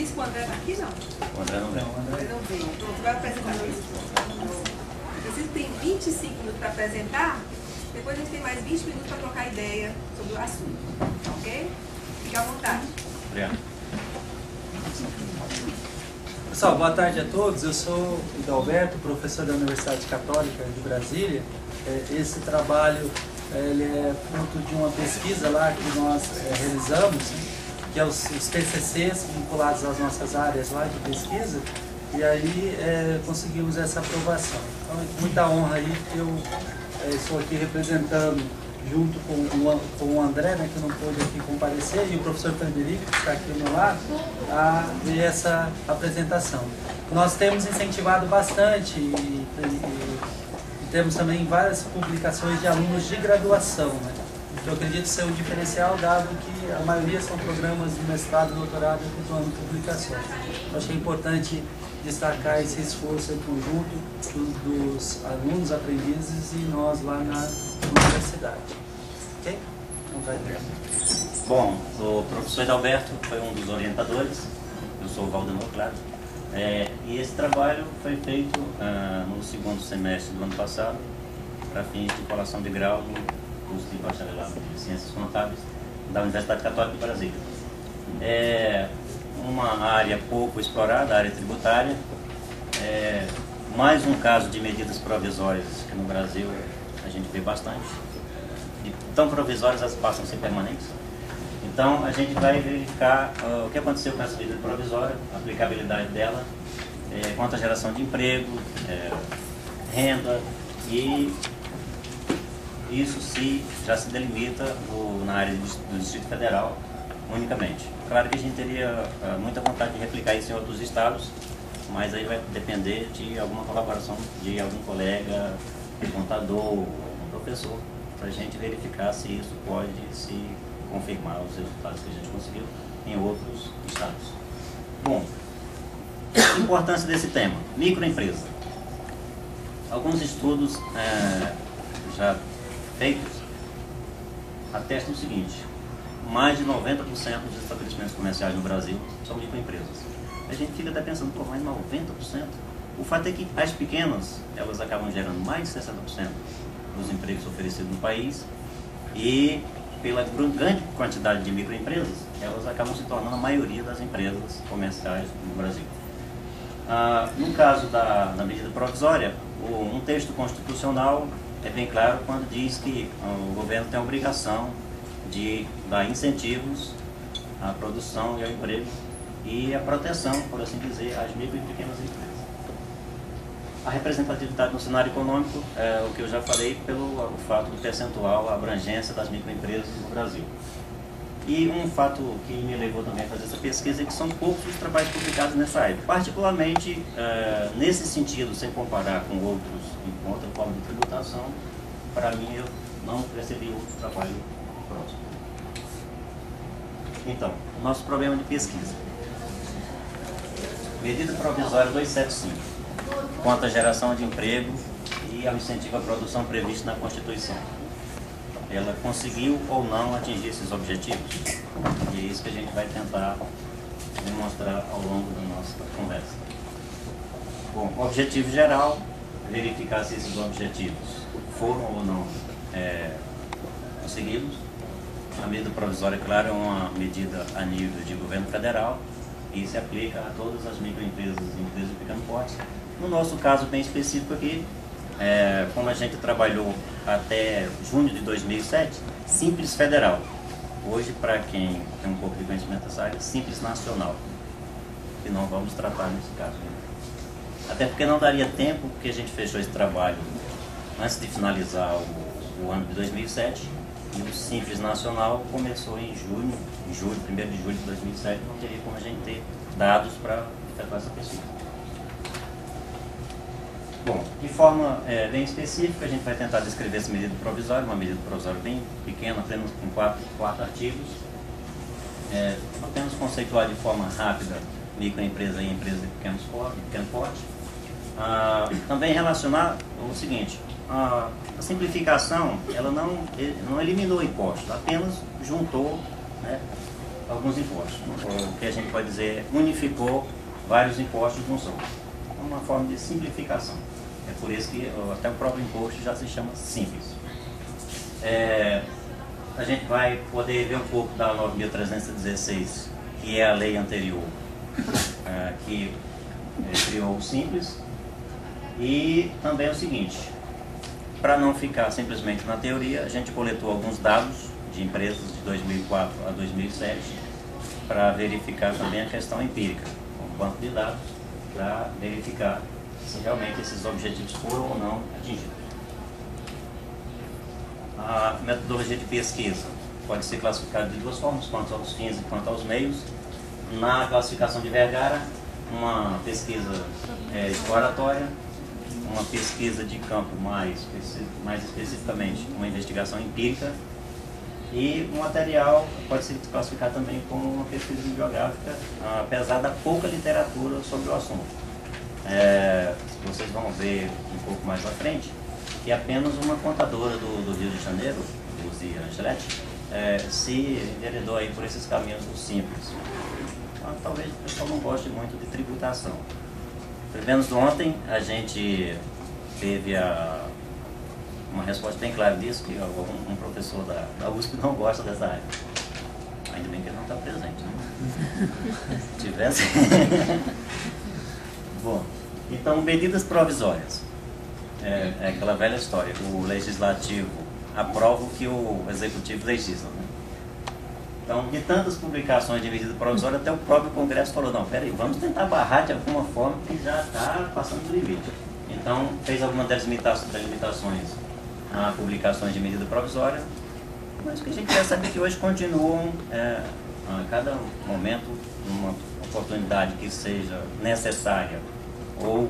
disse que o André está aqui, não? O André não veio. Ele não veio. Pronto, vai apresentar isso. Vocês têm 25 minutos para apresentar, depois a gente tem mais 20 minutos para trocar ideia sobre o assunto. Ok? Fica à vontade. Obrigado. Pessoal, boa tarde a todos. Eu sou o Hidalberto, professor da Universidade Católica de Brasília. Esse trabalho ele é fruto de uma pesquisa lá que nós realizamos, que é os TCCs vinculados às nossas áreas lá de pesquisa, e aí conseguimos essa aprovação. Então, é com muita honra aí que eu estou aqui representando, junto com o André, né, que não pôde aqui comparecer, e o professor Frederico, que está aqui ao meu lado, a ver essa apresentação. Nós temos incentivado bastante e temos também várias publicações de alunos de graduação, né, que eu acredito ser um diferencial, dado que a maioria são programas de mestrado e doutorado efetuando publicações. Eu achei importante destacar esse esforço em conjunto dos alunos, aprendizes e nós lá na universidade. Ok? Então, vai ver. Bom, o professor Hidalberto foi um dos orientadores, eu sou o Valdemar, claro. E esse trabalho foi feito no segundo semestre do ano passado, para fins de colação de grau no curso de bacharelado de Ciências Contábeis da Universidade Católica de Brasília. É uma área pouco explorada, a área tributária. Mais um caso de medidas provisórias que no Brasil a gente vê bastante. E tão provisórias, elas passam a ser permanentes. Então, a gente vai verificar o que aconteceu com essa medida provisória, a aplicabilidade dela, quanto à geração de emprego, renda, e isso já se delimita na área do Distrito Federal unicamente. Claro que a gente teria muita vontade de replicar isso em outros estados, mas aí vai depender de alguma colaboração de algum colega, contador, algum professor, para a gente verificar se isso pode se confirmar os resultados que a gente conseguiu em outros estados. Bom, a importância desse tema, microempresa. Alguns estudos já feitos atestam o seguinte: mais de 90% dos estabelecimentos comerciais no Brasil são microempresas. A gente fica até pensando, pô, mais 90%? O fato é que as pequenas, elas acabam gerando mais de 60% dos empregos oferecidos no país, e pela grande quantidade de microempresas, elas acabam se tornando a maioria das empresas comerciais no Brasil. No caso da medida provisória, um texto constitucional é bem claro quando diz que o governo tem a obrigação de dar incentivos à produção e ao emprego e à proteção, por assim dizer, às micro e pequenas empresas. A representatividade no cenário econômico é o que eu já falei pelo fato do percentual, a abrangência das microempresas no Brasil. E um fato que me levou também a fazer essa pesquisa é que são poucos os trabalhos publicados nessa área. Particularmente, nesse sentido, sem comparar com outra forma de tributação, para mim eu não percebi outro trabalho próximo. Então, o nosso problema de pesquisa. Medida provisória 275, quanto à geração de emprego e ao incentivo à produção previsto na Constituição. Ela conseguiu ou não atingir esses objetivos? E é isso que a gente vai tentar demonstrar ao longo da nossa conversa. Bom, objetivo geral, verificar se esses objetivos foram ou não conseguidos. A medida provisória, claro, é uma medida a nível de governo federal e se aplica a todas as microempresas e empresas de pequeno porte. No nosso caso bem específico aqui, como a gente trabalhou até junho de 2007, Simples Federal. Hoje, para quem tem um pouco de conhecimento dessa área, Simples Nacional, que não vamos tratar nesse caso. Até porque não daria tempo, porque a gente fechou esse trabalho antes de finalizar o ano de 2007, e o Simples Nacional começou em julho, 1º de julho de 2007, não teria como a gente ter dados para efetuar essa pesquisa. Bom, de forma bem específica, a gente vai tentar descrever essa medida provisória, uma medida provisória bem pequena, apenas com quatro artigos. Apenas conceituar de forma rápida microempresa e empresa de pequeno porte. Também relacionar o seguinte: a simplificação, ela não eliminou impostos, apenas juntou, né, alguns impostos. O que a gente pode dizer, unificou vários impostos num só. É uma forma de simplificação. É por isso que até o próprio imposto já se chama simples. A gente vai poder ver um pouco da 9.316, que é a lei anterior, que criou o Simples. E também é o seguinte, para não ficar simplesmente na teoria, a gente coletou alguns dados de empresas de 2004 a 2007 para verificar também a questão empírica, um banco de dados para verificar se realmente esses objetivos foram ou não atingidos. A metodologia de pesquisa pode ser classificada de duas formas, quanto aos fins e quanto aos meios. Na classificação de Vergara, uma pesquisa exploratória, uma pesquisa de campo mais especificamente uma investigação empírica, e o material pode ser classificado também como uma pesquisa bibliográfica, apesar da pouca literatura sobre o assunto. Vocês vão ver um pouco mais à frente que apenas uma contadora do Rio de Janeiro, Luzia Angeletti, se enveredou aí por esses caminhos do Simples. Talvez o pessoal não goste muito de tributação. Pelo menos ontem a gente teve uma resposta bem clara disso, que um professor da USP não gosta dessa área. Ainda bem que ele não está presente, né? Se tivesse... Bom, então, medidas provisórias. É aquela velha história, o legislativo aprova o que o executivo legisla, né? Então, de tantas publicações de medida provisória, até o próprio Congresso falou, não, peraí, vamos tentar barrar de alguma forma, que já está passando do limite. Então, fez algumas delimitações a publicações de medida provisória, mas o que a gente quer saber é que hoje continuam, a cada momento, uma oportunidade que seja necessária ou